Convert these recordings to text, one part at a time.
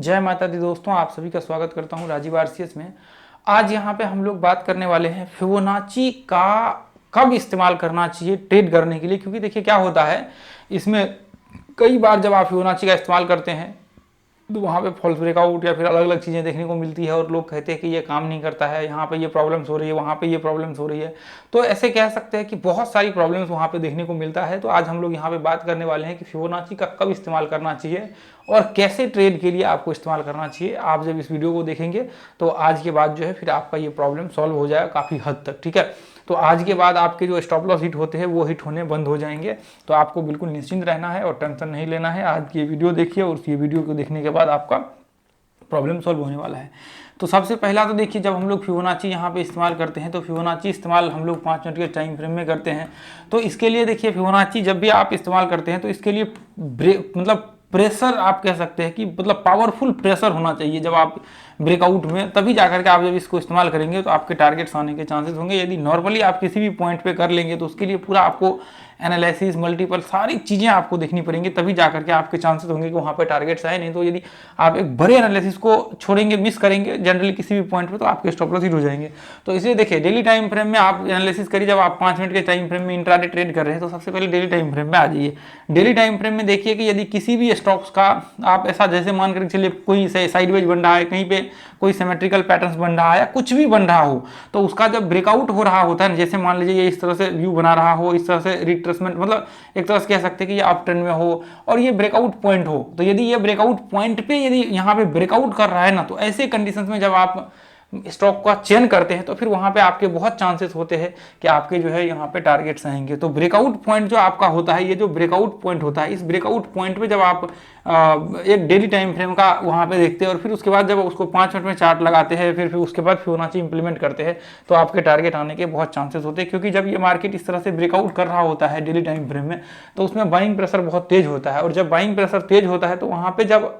जय माता दी दोस्तों, आप सभी का स्वागत करता हूं राजीव आरसीएस में। आज यहां पे हम लोग बात करने वाले हैं फिबोनाची का कब इस्तेमाल करना चाहिए ट्रेड करने के लिए। क्योंकि देखिए क्या होता है, इसमें कई बार जब आप फिबोनाची का इस्तेमाल करते हैं तो वहाँ पे फॉल्स ब्रेकआउट या फिर अलग अलग चीज़ें देखने को मिलती है और लोग कहते हैं कि ये काम नहीं करता है, यहाँ पे ये प्रॉब्लम्स हो रही है, वहाँ पे ये प्रॉब्लम्स हो रही है। तो ऐसे कह सकते हैं कि बहुत सारी प्रॉब्लम्स वहाँ पे देखने को मिलता है। तो आज हम लोग यहाँ पे बात करने वाले हैं कि फिबोनाची का कब इस्तेमाल करना चाहिए और कैसे ट्रेड के लिए आपको इस्तेमाल करना चाहिए। आप जब इस वीडियो को देखेंगे तो आज के बाद जो है फिर आपका ये प्रॉब्लम सॉल्व हो जाएगा काफ़ी हद तक, ठीक है। तो आज के बाद आपके जो स्टॉप लॉस हिट होते हैं वो हिट होने बंद हो जाएंगे। तो आपको बिल्कुल निश्चिंत रहना है और टेंशन नहीं लेना है। आज की ये वीडियो देखिए और ये वीडियो को देखने के बाद आपका प्रॉब्लम सॉल्व होने वाला है। तो सबसे पहला तो देखिए, जब हम लोग फिबोनाची यहाँ पे इस्तेमाल करते हैं तो फिबोनाची इस्तेमाल हम लोग 5 मिनट के टाइम फ्रेम में करते हैं। तो इसके लिए देखिए, फिबोनाची जब भी आप इस्तेमाल करते हैं तो इसके लिए मतलब प्रेशर आप कह सकते हैं कि मतलब पावरफुल प्रेशर होना चाहिए जब आप ब्रेकआउट में, तभी जाकर के आप जब इसको इस्तेमाल करेंगे तो आपके टारगेट्स आने के चांसेस होंगे। यदि नॉर्मली आप किसी भी पॉइंट पे कर लेंगे तो उसके लिए पूरा आपको एनालिसिस मल्टीपल सारी चीज़ें आपको देखनी पड़ेंगी, तभी जाकर के आपके चांसेस होंगे कि वहाँ पे टारगेट्स आए। नहीं तो यदि आप एक बड़े एनालिसिस को छोड़ेंगे, मिस करेंगे जनरली किसी भी पॉइंट पे, तो आपके स्टॉप लॉस हिट हो जाएंगे। तो इसलिए देखिए, डेली टाइम फ्रेम में आप एनालिसिस करिए। जब आप 5 मिनट के टाइम फ्रेम में इंट्राडे ट्रेड कर रहे हैं तो सबसे पहले डेली टाइम फ्रेम में आ जाइए। डेली टाइम फ्रेम में देखिए कि यदि किसी भी स्टॉक्स का आप ऐसा, जैसे मान कर चलिए कोई साइडवेज बन रहा है, कहीं पे कोई सिमेट्रिकल पैटर्न्स बन रहा है या कुछ भी बन रहा हो, तो उसका जब ब्रेकआउट हो रहा होता है, जैसे मान लीजिए ये इस तरह से व्यू बना रहा हो, इस तरह से रिट्रेसमेंट, मतलब एक तरह से कह सकते हैं कि ये अप ट्रेंड में हो और ये ब्रेकआउट पॉइंट हो, तो यदि ये ब्रेकआउट पॉइंट पे यदि यहाँ पे ब्रेकआउट कर रहा है ना, तो ऐसे कंडीशंस में जब आप स्टॉक का चयन करते हैं तो फिर वहां पे आपके बहुत चांसेस होते हैं कि आपके जो है यहाँ पे टारगेट्स आएंगे। तो ब्रेकआउट पॉइंट जो आपका होता है, ये जो ब्रेकआउट पॉइंट होता है, इस ब्रेकआउट पॉइंट पे जब आप एक डेली टाइम फ्रेम का वहां पे देखते हैं और फिर उसके बाद जब उसको 5 मिनट में चार्ट लगाते हैं, फिर उसके बाद फिबोनाची इंप्लीमेंट करते हैं, तो आपके टारगेट आने के बहुत चांसेस होते हैं। क्योंकि जब ये मार्केट इस तरह से ब्रेकआउट कर रहा होता है डेली टाइम फ्रेम में, तो उसमें बाइंग प्रेशर बहुत तेज होता है। और जब बाइंग प्रेशर तेज होता है तो वहां पे जब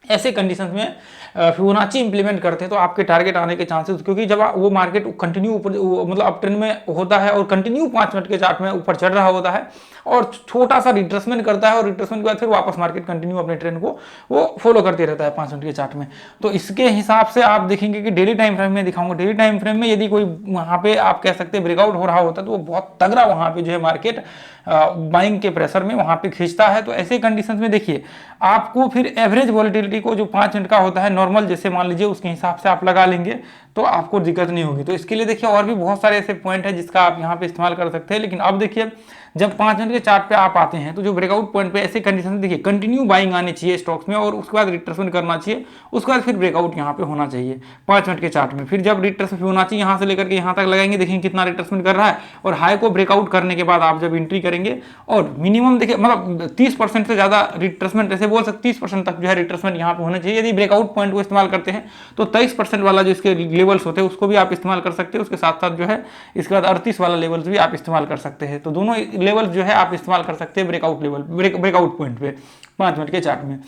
ऐसे कंडीशंस में फिबोनाची इंप्लीमेंट करते हैं तो आपके टारगेट आने के चांसेस, क्योंकि जब वो मार्केट कंटिन्यू ऊपर मतलब अप ट्रेंड में होता है और कंटिन्यू 5 मिनट के चार्ट में ऊपर चढ़ रहा होता है और छोटा सा रिट्रेसमेंट करता है और रिट्रेसमेंट के बाद फिर वापस मार्केट कंटिन्यू अपने ट्रेंड को वो फॉलो करते रहता है 5 मिनट के चार्ट में। तो इसके हिसाब से आप देखेंगे कि डेली टाइम फ्रेम में दिखाऊंगा, डेली टाइम फ्रेम में यदि कोई वहां पे आप कह सकते हैं ब्रेकआउट हो रहा होता है तो वो बहुत तगड़ा वहां पे जो है मार्केट बाइंग के प्रेशर में वहां पे खींचता है। तो ऐसे कंडीशंस में देखिए, आपको फिर एवरेज वॉलिटिलिटी को जो 5 मिनट का होता है नॉर्मल, जैसे मान लीजिए उसके हिसाब से आप लगा लेंगे तो आपको दिक्कत नहीं होगी। तो इसके लिए देखिए और भी बहुत सारे ऐसे पॉइंट है जिसका आप यहाँ पे इस्तेमाल कर सकते हैं। लेकिन अब देखिए, जब 5 मिनट के चार्ट पे आप आते हैं तो जो ब्रेकआउट पॉइंट पे ऐसे कंडीशन देखिए कंटिन्यू बाइंग आनी चाहिए स्टॉक्स में और उसके बाद रिट्रेसमेंट करना चाहिए, उसके बाद फिर ब्रेकआउट यहाँ पे होना चाहिए 5 मिनट के चार्ट में। फिर जब रिट्रेसमेंट होना चाहिए, यहाँ से लेकर के यहाँ तक लगाएंगे, देखेंगे कितना रिट्रेसमेंट कर रहा है और हाई को ब्रेकआउट करने के बाद आप जब एंट्री करेंगे और मिनिमम देखिए मतलब 30% से ज्यादा रिट्रेसमेंट, ऐसे बोल सकते 30% तक जो है रिट्रेसमेंट यहाँ पे होना चाहिए। यदि ब्रेकआउट पॉइंट को इस्तेमाल करते हैं तो 23% वाला जो इसके लेवल्स होते हैं उसको भी आप इस्तेमाल कर सकते हैं। उसके साथ साथ जो है इसके बाद 38 वाला लेवल्स भी आप इस्तेमाल कर सकते हैं। तो दोनों लेवल्स जो है आप इस्तेमाल कर सकते हैं ब्रेकआउट लेवल, ब्रेकआउट पॉइंट पे 5 मिनट के चार्ट में।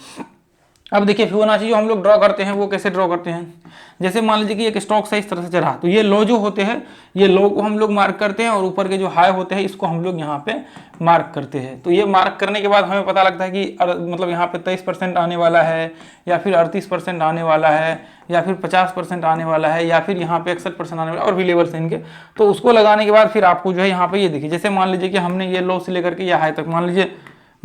अब देखिए, फिबोनाची जो हम लोग ड्रॉ करते हैं वो कैसे ड्रॉ करते हैं, जैसे मान लीजिए कि एक स्टॉक से इस तरह से चढ़ा, तो ये लो जो होते हैं ये लो को हम लोग मार्क करते हैं और ऊपर के जो हाई होते हैं इसको हम लोग यहाँ पे मार्क करते हैं। तो ये मार्क करने के बाद हमें पता लगता है कि मतलब यहाँ पे 23% आने वाला है या फिर 38% आने वाला है या फिर 50% आने वाला है या फिर यहाँ पे 61% आने वाला है और भी लेवल्स हैं इनके। तो उसको लगाने के बाद फिर आपको जो है यहाँ पे ये देखिए, जैसे मान लीजिए कि हमने ये लो से लेकर के या हाई तक, मान लीजिए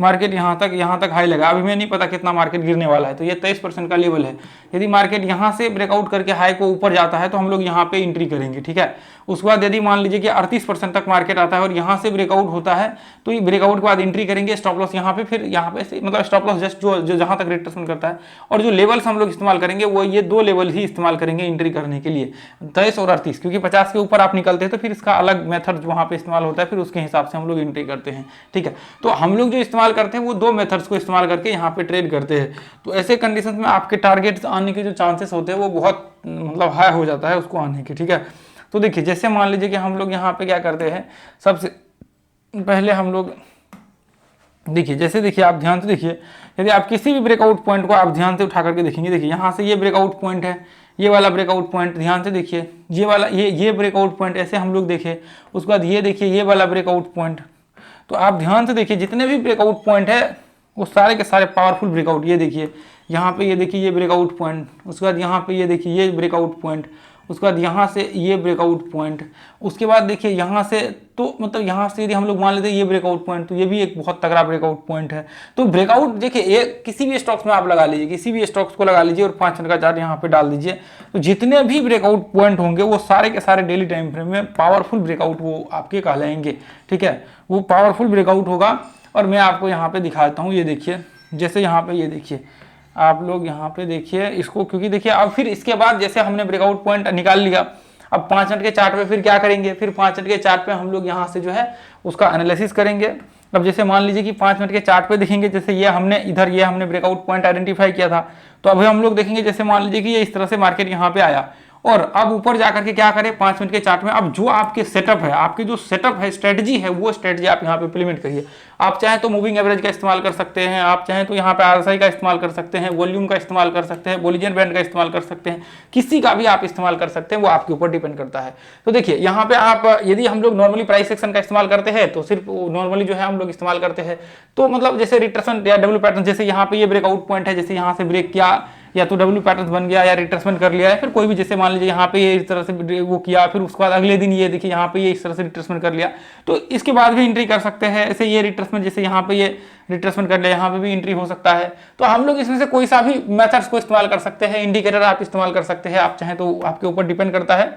मार्केट यहाँ तक हाई लगा, अभी मैं नहीं पता कितना मार्केट गिरने वाला है, तो ये 23% का लेवल है। यदि मार्केट यहाँ से ब्रेकआउट करके हाई को ऊपर जाता है तो हम लोग यहाँ पे एंट्री करेंगे, ठीक है। उसके बाद यदि मान लीजिए कि 38% तक मार्केट आता है और यहाँ से ब्रेकआउट होता है तो ये ब्रेकआउट के बाद एंट्री करेंगे, स्टॉप लॉस यहाँ पे, फिर यहाँ पे मतलब स्टॉप लॉस जस्ट जो जहाँ तक रिट्रेसमेंट करता है। और जो लेवल्स हम लोग इस्तेमाल करेंगे वो ये 2 लेवल ही इस्तेमाल करेंगे एंट्री करने के लिए, 23 और 38, क्योंकि 50 के ऊपर आप निकलते हैं तो फिर इसका अलग मेथड वहाँ पे इस्तेमाल होता है, फिर उसके हिसाब से हम लोग एंट्री करते हैं, ठीक है। तो हम लोग जो इस्तेमाल करते हैं वो 2 मेथड्स को इस्तेमाल करके यहाँ पे ट्रेड करते हैं। तो ऐसे कंडीशंस में आपके टारगेट्स आने के जो चांसेस होते हैं वो बहुत मतलब हाई हो जाता है उसको आने के, ठीक है। तो देखिए, जैसे मान लीजिए कि हम लोग यहाँ पे क्या करते हैं, सबसे पहले हम लोग देखिए, जैसे देखिए आप ध्यान से देखिए, यदि आप किसी भी ब्रेकआउट पॉइंट को आप ध्यान से उठा करके देखेंगे, देखिए यहाँ से ये ब्रेकआउट पॉइंट है, ये वाला ब्रेकआउट पॉइंट ध्यान से देखिए, ये वाला ये ब्रेकआउट पॉइंट ऐसे हम लोग देखें, उसके बाद ये देखिए ये वाला ब्रेकआउट पॉइंट। तो आप ध्यान से देखिए जितने भी ब्रेकआउट पॉइंट है वो सारे के सारे पावरफुल ब्रेकआउट, ये देखिए यहाँ पे ये देखिए ये ब्रेकआउट पॉइंट, उसके बाद यहाँ पे ये देखिए ये ब्रेकआउट पॉइंट, उसके बाद यहाँ से ये ब्रेकआउट पॉइंट, उसके बाद देखिए यहाँ से, तो मतलब यहाँ से यदि हम लोग मान लेते हैं ये ब्रेकआउट पॉइंट, तो ये भी एक बहुत तगड़ा ब्रेकआउट पॉइंट है। तो ब्रेकआउट देखिए ये किसी भी स्टॉक्स में आप लगा लीजिए, किसी भी स्टॉक्स को लगा लीजिए और 5 मिनट का चार्ट यहाँ पे डाल दीजिए, तो जितने भी ब्रेकआउट पॉइंट होंगे वो सारे के सारे डेली टाइम फ्रेम में पावरफुल ब्रेकआउट वो आपके कहलाएंगे, ठीक है, वो पावरफुल ब्रेकआउट होगा। और मैं आपको यहाँ पे दिखाता हूँ, ये देखिए जैसे यहाँ पे ये देखिए आप लोग यहाँ पे देखिए इसको, क्योंकि देखिए अब फिर इसके बाद जैसे हमने ब्रेकआउट पॉइंट निकाल लिया, अब 5 मिनट के चार्ट पे फिर क्या करेंगे, फिर 5 मिनट के चार्ट पे हम लोग यहाँ से जो है उसका एनालिसिस करेंगे। अब जैसे मान लीजिए कि 5 मिनट के चार्ट पे देखेंगे, जैसे ये हमने इधर ये हमने ब्रेकआउट पॉइंट आइडेंटिफाई किया था, तो अभी हम लोग देखेंगे जैसे मान लीजिए कि ये इस तरह से मार्केट यहाँ पे आया और अब ऊपर जाकर के क्या करें 5 मिनट के चार्ट में, अब जो आपके सेटअप है, आपके जो सेटअप है, स्ट्रेटजी है, वो स्ट्रेटजी आप यहाँ पे इंप्लीमेंट करिए। आप चाहें तो मूविंग एवरेज का इस्तेमाल कर सकते हैं, आप चाहें तो यहाँ पे आरएसआई का इस्तेमाल कर सकते हैं, वॉल्यूम का इस्तेमाल कर सकते हैं, बोलिंजर बैंड का इस्तेमाल कर सकते हैं, किसी का भी आप इस्तेमाल कर सकते हैं, वो आपके ऊपर डिपेंड करता है। तो देखिए यहाँ पे आप यदि हम लोग नॉर्मली प्राइस सेक्शन का इस्तेमाल करते हैं तो सिर्फ नॉर्मली जो है हम लोग इस्तेमाल करते हैं, तो मतलब जैसे रिट्रेसमेंट या डब्ल्यू पैटर्न, जैसे यहाँ पे ये ब्रेकआउट पॉइंट है, जैसे यहाँ से ब्रेक किया या तो डब्ल्यू पैटर्न बन गया या रिट्रेसमेंट कर लिया है, फिर कोई भी जैसे मान लीजिए यहाँ पे ये इस तरह से वो किया, फिर उसके बाद अगले दिन ये देखिए यहाँ पे ये इस तरह से रिट्रेसमेंट कर लिया, तो इसके बाद भी एंट्री कर सकते हैं। ऐसे ये रिट्रेसमेंट, जैसे यहाँ पे ये रिट्रेसमेंट कर लिया, यहाँ पे भी एंट्री हो सकता है। तो हम लोग इसमें से कोई सा भी मेथड्स को इस्तेमाल कर सकते हैं, इंडिकेटर आप इस्तेमाल कर सकते हैं, आप चाहें तो आपके ऊपर डिपेंड करता है,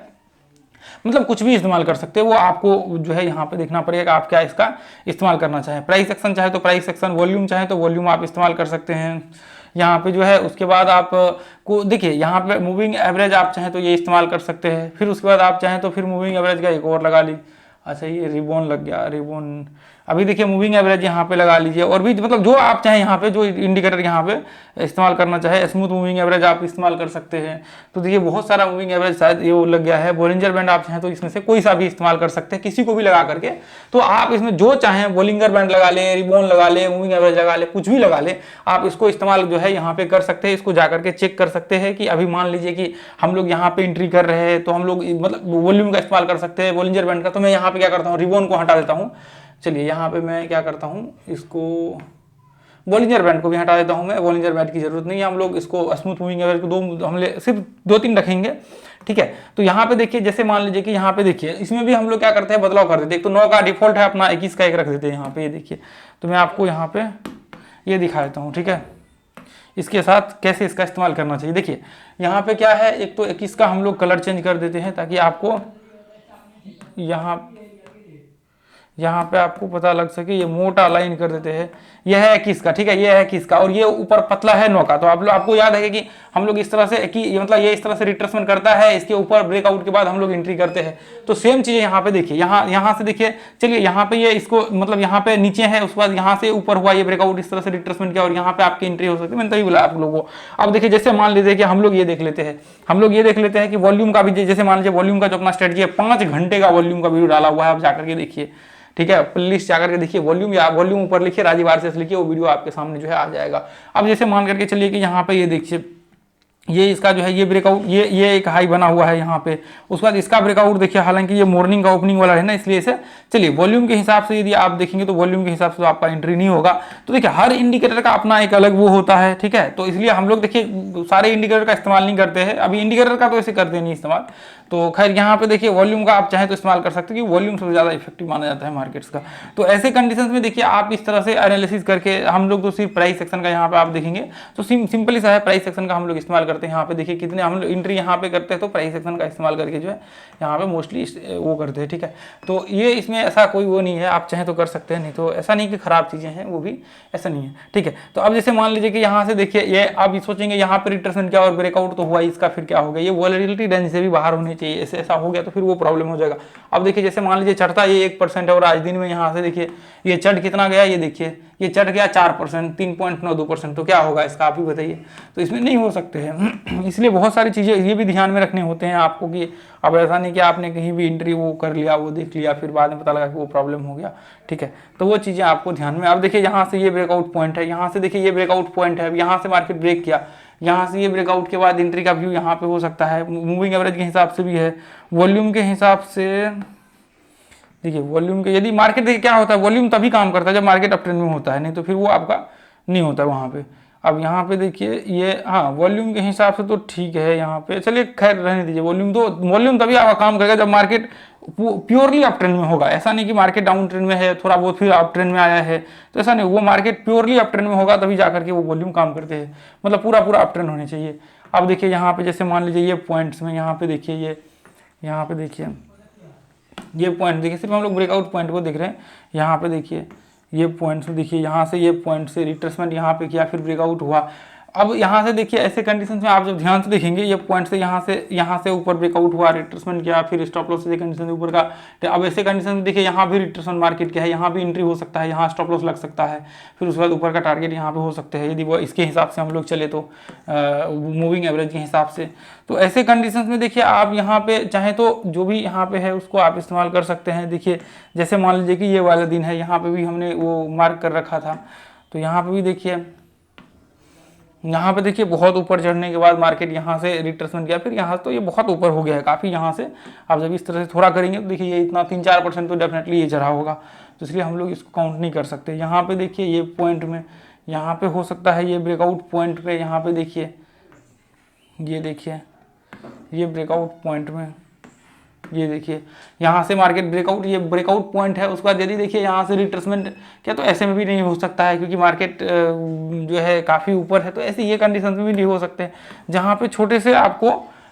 मतलब कुछ भी इस्तेमाल कर सकते हैं, वो आपको जो है यहाँ पे देखना पड़ेगा आप क्या इसका इस्तेमाल करना चाहें। प्राइस सेक्शन चाहे तो प्राइस सेक्शन, वॉल्यूम चाहे तो वॉल्यूम आप इस्तेमाल कर सकते हैं यहाँ पे जो है। उसके बाद आप को देखिए यहाँ पे मूविंग एवरेज आप चाहें तो ये इस्तेमाल कर सकते हैं, फिर उसके बाद आप चाहें तो फिर मूविंग एवरेज का एक और लगा ली। अच्छा ये रिबॉन लग गया, रिबॉन अभी देखिए मूविंग एवरेज यहाँ पे लगा लीजिए, और भी मतलब जो आप चाहें यहाँ पे जो इंडिकेटर यहाँ पे इस्तेमाल करना चाहे, स्मूथ मूविंग एवरेज आप इस्तेमाल कर सकते हैं। तो देखिए बहुत सारा मूविंग एवरेज शायद ये लग गया है। बोलिंजर बैंड आप चाहें तो इसमें से कोई सा भी इस्तेमाल कर सकते हैं, किसी को भी लगा करके। तो आप इसमें जो चाहें बोलिंगर बैंड लगा ले, रिबॉन लगा ले, मूविंग एवरेज लगा ले, कुछ भी लगा ले, आप इसको इस्तेमाल जो है यहाँ पे कर सकते हैं। इसको जा करके चेक कर सकते हैं कि अभी मान लीजिए कि हम लोग यहाँ पे एंट्री कर रहे हैं, तो हम लोग मतलब वॉल्यूम का इस्तेमाल कर सकते हैं, बोलिंजर बैंड का। तो मैं यहाँ पे क्या करता हूँ, रिबॉन को हटा देता हूँ। चलिए यहाँ पे मैं क्या करता हूँ, इसको बोलिंजर बैंड को भी हटा देता हूँ मैं, बोलिंजर बैंड की जरूरत नहीं है। हम लोग इसको स्मूथ मूविंग एवरेज को सिर्फ 2-3 रखेंगे, ठीक है। तो यहाँ पे देखिए जैसे मान लीजिए कि यहाँ पे देखिए इसमें भी हम लोग क्या करते हैं, बदलाव कर देते हैं। तो 9 का डिफॉल्ट है अपना, 21 का 1 रख देते हैं यहाँ पे, ये देखिए। तो मैं आपको यहाँ पे ये दिखा देता हूँ, ठीक है, इसके साथ कैसे इसका इस्तेमाल करना चाहिए। देखिए यहाँ पे क्या है, एक तो 21 का हम लोग कलर चेंज कर देते हैं ताकि आपको यहाँ पे आपको पता लग सके। ये मोटा लाइन कर देते हैं, यह है 21 का, ठीक है, ये है 21 का, और ये ऊपर पतला है 9 का। तो आपको याद है कि हम लोग इस तरह से कि मतलब ये इस तरह से रिट्रेसमेंट करता है, इसके ऊपर ब्रेकआउट के बाद हम लोग एंट्री करते हैं। तो सेम चीज़ यहाँ पे देखिए, यहाँ से देखिए, चलिए यहाँ पे ये इसको मतलब यहाँ पे नीचे है, उसके बाद यहाँ से ऊपर हुआ ये ब्रेकआउट, इस तरह से रिट्रेसमेंट किया और यहाँ पे आपकी एंट्री हो सकती है। मैंने तभी बोला आप लोगों को। अब देखिए जैसे मान लीजिए कि हम लोग ये देख लेते हैं, कि वॉल्यूम का भी, जैसे मान लीजिए वॉल्यूम का जो अपना स्ट्रेटजी है, 5 घंटे का वॉल्यूम का वीडियो डाला हुआ है, आप जाकर के देखिए, ठीक है, प्लेलिस्ट जाकर के देखिए, वॉल्यूम या वॉल्यूम ऊपर लिखिए, राजीव आरसीएस लिखिए, वो वीडियो आपके सामने जो है आ जाएगा। अब जैसे मान करके चलिए कि यहाँ पे ये देखिए, ये इसका जो है ये ब्रेकआउट, ये एक हाई बना हुआ है यहाँ पे। उसके बाद इसका ब्रेकआउट देखिए, हालांकि ये मॉर्निंग का ओपनिंग वाला है ना, इसलिए इसे चलिए वॉल्यूम के हिसाब से यदि आप देखेंगे तो वॉल्यूम के हिसाब से तो आपका एंट्री नहीं होगा। तो देखिए हर इंडिकेटर का अपना एक अलग वो होता है, ठीक है। तो इसलिए हम लोग देखिए सारे इंडिकेटर का इस्तेमाल नहीं करते हैं, अभी इंडिकेटर का तो ऐसे करते नहीं इस्तेमाल। तो खैर यहाँ पे देखिए वॉल्यूम का आप चाहे तो इस्तेमाल कर सकते हैं, क्योंकि वॉल्यूम सबसे ज़्यादा इफेक्टिव माना जाता है मार्केट्स का। तो ऐसे कंडीशंस में देखिए आप इस तरह से एनालिसिस करके, हम लोग तो सिर्फ प्राइस सेक्शन का यहाँ पे आप देखेंगे तो सिंपली सा है, प्राइस सेक्शन का हम लोग इस्तेमाल करते हैं। यहाँ पे देखिए कितने हम लोग एंट्री यहाँ पे करते हैं, तो प्राइस सेक्शन का इस्तेमाल करके जो है यहाँ पे मोस्टली वो करते हैं, ठीक है। तो ये इसमें ऐसा कोई वो नहीं है, आप चाहें तो कर सकते हैं, नहीं तो ऐसा नहीं कि खराब चीज़ें हैं, वो भी ऐसा नहीं है, ठीक है। तो अब जैसे मान लीजिए कि यहाँ से देखिए, ये आप सोचेंगे यहाँ पे रिट्रेसमेंट क्या और ब्रेकआउट तो हुआ, इसका फिर क्या हो गया, ये वॉलेटिलिटी रेंज से भी बाहर होनी चाहिए, ऐसा हो गया तो फिर वो प्रॉब्लम हो जाएगा। अब देखिए जैसे मान लीजिए चढ़ता ये 1% है, और आज दिन में यहाँ से देखिए ये चढ़ कितना गया, ये देखिए ये चढ़ गया 4%, 3.92%, तो क्या होगा इसका आप ही बताइए। तो इसमें नहीं हो सकते हैं। इसलिए बहुत सारी चीज़ें ये भी ध्यान में रखने होते हैं आपको, कि अब ऐसा नहीं कि आपने कहीं भी एंट्री वो कर लिया, वो देख लिया, फिर बाद में पता लगा कि वो प्रॉब्लम हो गया, ठीक है। तो वो चीज़ें आपको ध्यान में। अब देखिए यहाँ से ये ब्रेकआउट पॉइंट है, यहाँ से देखिए ये ब्रेकआउट पॉइंट है, यहाँ से मार्केट ब्रेक किया, यहाँ से ये ब्रेकआउट के बाद एंट्री का व्यू यहाँ पे हो सकता है। मूविंग एवरेज के हिसाब से भी है, वॉल्यूम के हिसाब से देखिए, वॉल्यूम के यदि मार्केट देखिए क्या होता है, वॉल्यूम तभी काम करता है जब मार्केट अप ट्रेंड में होता है, नहीं तो फिर वो आपका नहीं होता है वहाँ पे। अब यहाँ पे देखिए ये, हाँ वॉल्यूम के हिसाब से तो ठीक है यहाँ पे, चलिए खैर रहने दीजिए। वॉल्यूम तभी आपका काम करेगा जब मार्केट प्योरली अप ट्रेंड में होगा। ऐसा नहीं कि मार्केट डाउन ट्रेंड में है, थोड़ा बहुत फिर अप ट्रेंड में आया है, तो ऐसा नहीं, वो मार्केट प्योरली अप ट्रेंड में होगा तभी जाकर के वो वॉल्यूम काम करते हैं, मतलब पूरा पूरा अप ट्रेंड होने चाहिए। अब देखिए यहाँ पे जैसे मान लीजिए ये पॉइंट्स में, यहाँ पे देखिए ये, यहाँ पे देखिए ये पॉइंट देखिए, सिर्फ हम लोग ब्रेकआउट पॉइंट को देख रहे हैं। यहाँ पे देखिए ये पॉइंट्स देखिए, यहाँ से ये पॉइंट से रिट्रेसमेंट यहाँ पे किया, फिर ब्रेकआउट हुआ। अब यहाँ से देखिए ऐसे कंडीशन में आप जब ध्यान से देखेंगे, ये पॉइंट से यहाँ से ऊपर ब्रेकआउट हुआ, रिट्रेसमेंट किया, फिर स्टॉप लॉस से कंडीशन ऊपर का। तो अब ऐसे कंडीशन में देखिए यहाँ भी रिट्रेसमेंट मार्केट क्या है, यहाँ भी एंट्री हो सकता है, यहाँ स्टॉप लॉस लग सकता है, फिर उसके बाद ऊपर का टारगेट यहाँ पे हो सकते हैं, यदि वो इसके हिसाब से हम लोग चले तो मूविंग एवरेज के हिसाब से। तो ऐसे कंडीशंस में देखिए आप यहाँ पे चाहे तो जो भी यहाँ पे है उसको आप इस्तेमाल कर सकते हैं। देखिए जैसे मान लीजिए कि ये वाला दिन है, यहाँ पे भी हमने वो मार्क कर रखा था, तो यहाँ पे भी देखिए, यहाँ पे देखिए बहुत ऊपर चढ़ने के बाद मार्केट यहाँ से रिट्रेसमेंट किया, फिर यहाँ तो ये बहुत ऊपर हो गया है काफ़ी। यहाँ से आप जब इस तरह से थोड़ा करेंगे तो देखिए ये इतना 3-4% तो डेफिनेटली ये चढ़ा होगा, तो इसलिए हम लोग इसको काउंट नहीं कर सकते। यहाँ पे देखिए ये पॉइंट में, यहाँ पे हो सकता है ये ब्रेकआउट पॉइंट पे, यहाँ पे देखिए ये देखिए ये ब्रेकआउट पॉइंट में, ये देखिए यहाँ से मार्केट ब्रेकआउट, ये ब्रेकआउट पॉइंट है। उसके बाद यदि देखिए यहाँ से रिट्रेसमेंट क्या, तो ऐसे में भी नहीं हो सकता है क्योंकि मार्केट जो है काफ़ी ऊपर है, तो ऐसे ये कंडीशन में भी नहीं हो सकते जहाँ पे छोटे से आपको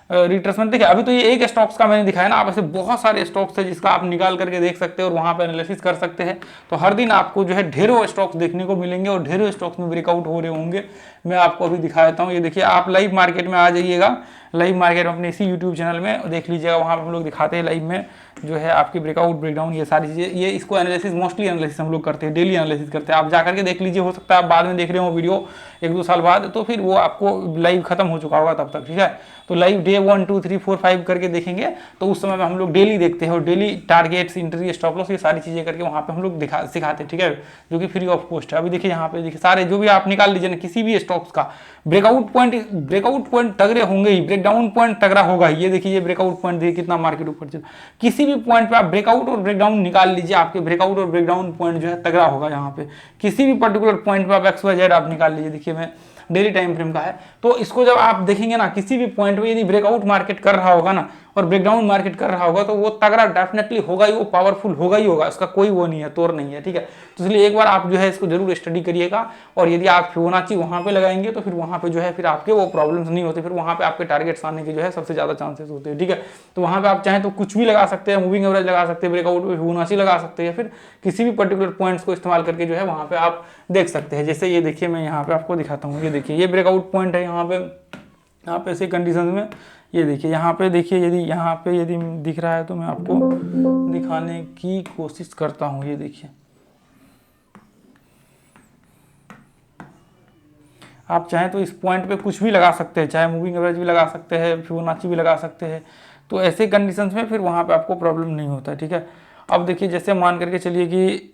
रिट्रेसमेंट। देखिए अभी तो ये एक स्टॉक्स का मैंने दिखाया ना, आप ऐसे बहुत सारे स्टॉक्स है जिसका आप निकाल करके देख सकते हैं और वहाँ पे एनालिसिस कर सकते हैं। तो हर दिन आपको जो है ढेरों स्टॉक्स देखने को मिलेंगे और ढेरों स्टॉक्स में ब्रेकआउट हो रहे होंगे। मैं आपको अभी दिखा देता हूँ। ये देखिए आप लाइव मार्केट में आ जाइएगा, लाइव मार्केट में अपने इसी यूट्यूब चैनल में देख लीजिएगा, वहाँ पर हम लोग दिखाते हैं लाइव में जो है आपकी ब्रेकआउट ब्रेकडाउन ये सारी चीज़ें। ये इसको एनालिसिस, मोस्टली एनालिसिस हम लोग करते हैं, डेली एनालिसिस करते हैं। आप जाकर के देख लीजिए, हो सकता है आप बाद में देख रहे हो वीडियो 1-2 साल बाद, तो फिर वो आपको लाइव खत्म हो चुका होगा तब तक, ठीक है। तो लाइव डे 1, 2, 3, 4, 5 करके देखेंगे तो उस समय में हम लोग डेली देखते हैं और daily targets, entry, stop loss, ये सारी चीज़ें करके वहाँ पे हम लोग सिखाते हैं, ठीक है, जो कि फ्री ऑफ कॉस्ट है। अभी देखिए यहाँ पे देखिए सारे जो भी आप निकाल लीजिए ना, किसी भी स्टॉक्स का ब्रेकआउट पॉइंट तगड़े होंगे ही, ब्रेकडाउन पॉइंट तगड़ा होगा ही। ये देखिए ये ब्रेकआउट पॉइंट देखिए कितना मार्केट ऊपर चल, किसी भी पॉइंट पे आप ब्रेकआउट और ब्रेकडाउन निकाल लीजिए, आपके ब्रेकआउट और ब्रेकडाउन पॉइंट जो है तगड़ा होगा। यहाँ पे किसी भी पर्टिकुलर पॉइंट पे आप XYZ आप निकाल लीजिए, देखिए मैं डेली टाइम फ्रेम का है, तो इसको जब आप देखेंगे ना, किसी भी पॉइंट पे यदि ब्रेकआउट मार्केट कर रहा होगा ना और ब्रेकडाउन मार्केट कर रहा होगा तो वो तगड़ा डेफिनेटली होगा ही, वो पावरफुल होगा ही होगा, इसका कोई वो नहीं है, तोड़ नहीं है, ठीक है। तो इसलिए एक बार आप जो है इसको जरूर स्टडी करिएगा और यदि आप फिबोनाची वहाँ पे लगाएंगे तो फिर वहाँ पे जो है फिर आपके वो प्रॉब्लम्स नहीं होते, फिर वहाँ पे आपके टारगेट्स आने के जो है सबसे ज़्यादा चांसेस होते हैं, ठीक है। तो वहाँ पे आप चाहें तो कुछ भी लगा सकते हैं, मूविंग एवरेज लगा सकते हैं, ब्रेकआउट में फिबोनाची लगा सकते हैं, फिर किसी भी पर्टिकुलर पॉइंट्स को इस्तेमाल करके जो है वहाँ पे आप देख सकते हैं। जैसे ये देखिए मैं यहाँ पे आपको दिखाता हूँ, ये देखिए ये ब्रेकआउट पॉइंट है, यहाँ पे आप ऐसे कंडीशन में ये देखिए, यहाँ पे देखिए यदि दिख रहा है तो मैं आपको दिखाने की कोशिश करता हूँ। ये देखिए आप चाहें तो इस पॉइंट पे कुछ भी लगा सकते हैं, चाहे मूविंग एवरेज भी लगा सकते हैं, फिबोनाची भी लगा सकते हैं, तो ऐसे कंडीशंस में फिर वहाँ पे आपको प्रॉब्लम नहीं होता है, ठीक है। अब देखिए जैसे मान करके चलिए कि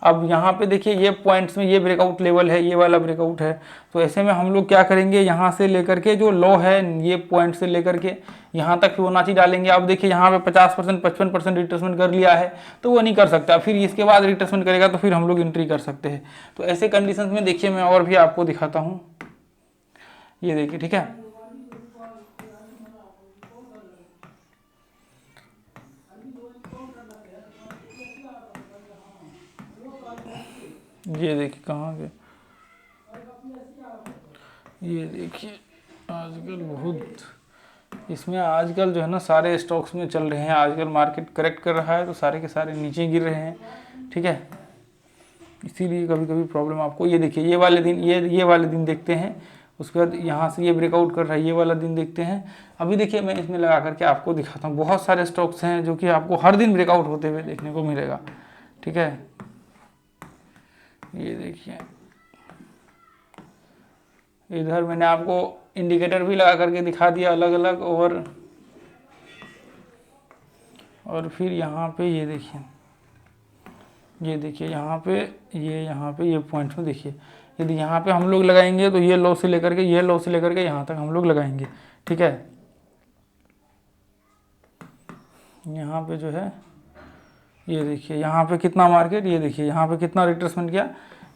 अब यहाँ पे देखिए ये पॉइंट्स में ये ब्रेकआउट लेवल है, ये वाला ब्रेकआउट है, तो ऐसे में हम लोग क्या करेंगे, यहाँ से लेकर के जो लो है ये पॉइंट से लेकर के यहाँ तक फिबोनाची डालेंगे। अब देखिए यहाँ पे 50%, 55% रिट्रेसमेंट कर लिया है तो वो नहीं कर सकता, फिर इसके बाद रिट्रेसमेंट करेगा तो फिर हम लोग एंट्री कर सकते हैं। तो ऐसे कंडीशन में देखिए मैं और भी आपको दिखाता हूँ, ये देखिए, ठीक है। ये देखिए कहाँ गए, ये देखिए आजकल बहुत इसमें आजकल जो है ना सारे स्टॉक्स में चल रहे हैं, आजकल मार्केट करेक्ट कर रहा है तो सारे के सारे नीचे गिर रहे हैं, ठीक है। इसीलिए कभी कभी प्रॉब्लम आपको, ये देखिए ये वाले दिन देखते हैं, उसके बाद यहाँ से ये ब्रेकआउट कर रहा है, ये वाला दिन देखते हैं। अभी देखिए मैं इसमें लगा करके आपको दिखाता हूँ, बहुत सारे स्टॉक्स हैं जो कि आपको हर दिन ब्रेकआउट होते हुए देखने को मिलेगा, ठीक है। ये देखिए इधर मैंने आपको इंडिकेटर भी लगा करके दिखा दिया अलग अलग, और फिर यहाँ पे ये देखिए यहाँ पे ये पॉइंट में देखिए, यदि यहाँ पे हम लोग लगाएंगे तो ये लो से लेकर के यहाँ तक हम लोग लगाएंगे, ठीक है। यहाँ पे जो है ये देखिए यहाँ पे कितना मार्केट, ये देखिए यहाँ पे कितना रिट्रेसमेंट किया,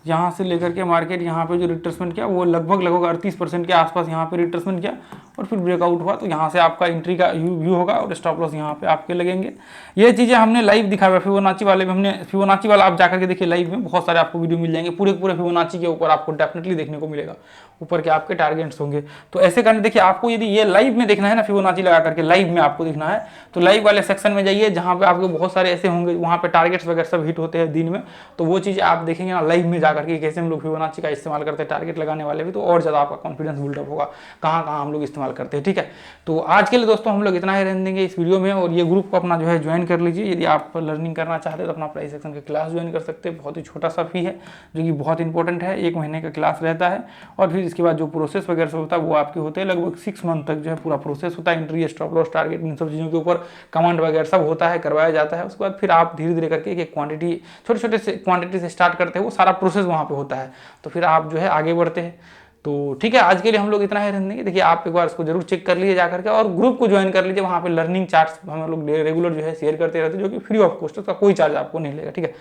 यहाँ से लेकर के मार्केट यहाँ पे जो रिट्रेसमेंट किया वो लगभग 38% के आसपास यहाँ पे रिट्रेसमेंट किया और फिर ब्रेकआउट हुआ। तो यहाँ से आपका एंट्री का व्यू होगा और स्टॉप लॉस यहाँ पे आपके लगेंगे। ये चीज़ें हमने लाइव दिखाया हुआ फिबोनाची वाले में। हमने फिबोनाची वाला आप जाकर के देखिए, लाइव में बहुत सारे आपको वीडियो मिल जाएंगे, पूरे फिबोनाची के ऊपर आपको डेफिनेटली देखने को मिलेगा, ऊपर के आपके टारगेट्स होंगे। तो ऐसे करके देखिए, आपको यदि ये लाइव में देखना है ना, फिबोनाची लगा करके लाइव में आपको देखना है, तो लाइव वाले सेक्शन में जाइए जहाँ पे आपको बहुत सारे ऐसे होंगे, वहाँ पे टारगेट्स वगैरह सब हिट होते हैं दिन में। तो वो चीज़ आप देखेंगे ना लाइव में जाकर के, कैसे हम लोग फिबोनाची का इस्तेमाल करते हैं टारगेट लगाने वाले भी, तो और ज़्यादा आपका कॉन्फिडेंस बिल्डअप होगा कहाँ कहाँ हम लोग इस्तेमाल करते हैं। ठीक है, तो आज के लिए दोस्तों हम लोग इतना ही रहने देंगे इस वीडियो में। और ये ग्रुप को अपना जो है ज्वाइन कर लीजिए। यदि आप लर्निंग करना चाहते हैं तो अपना प्राइस सेक्शन की क्लास ज्वाइन कर सकते हैं। बहुत ही छोटा सा फी है जो कि बहुत इंपॉर्टेंट है, 1 महीने का क्लास रहता है। और फिर इसके बाद जो प्रोसेस वगैरह होता है वो आपके होते हैं, लगभग 6 मंथ तक जो है पूरा प्रोसेस होता है। एंट्री, स्टॉप लॉस, टारगेट, इन सब चीज़ों के ऊपर कमांड वगैरह सब होता है, करवाया जाता है। उसके बाद फिर आप धीरे धीरे करके एक क्वांटिटी, छोटे छोटे से क्वांटिटी से स्टार्ट करते हैं, वो सारा प्रोसेस वहाँ पे होता है। तो फिर आप जो है आगे बढ़ते हैं। तो ठीक है, आज के लिए हम लोग इतना ही रहने देंगे। देखिए, आप एक बार इसको जरूर चेक कर लीजिए जाकर के, और ग्रुप को ज्वाइन कर लीजिए। वहाँ पे लर्निंग चार्ट्स हम लोग रेगुलर जो है शेयर करते रहते हैं, जो कि फ्री ऑफ कॉस्ट, उसका कोई चार्ज आपको नहीं लेगा। ठीक है,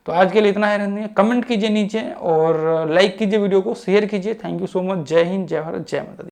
तो आज के लिए इतना ही रहने देंगे। कमेंट कीजिए नीचे और लाइक कीजिए वीडियो को, शेयर कीजिए। Thank you so much. जय हिंद, जय भारत, जय माता दी।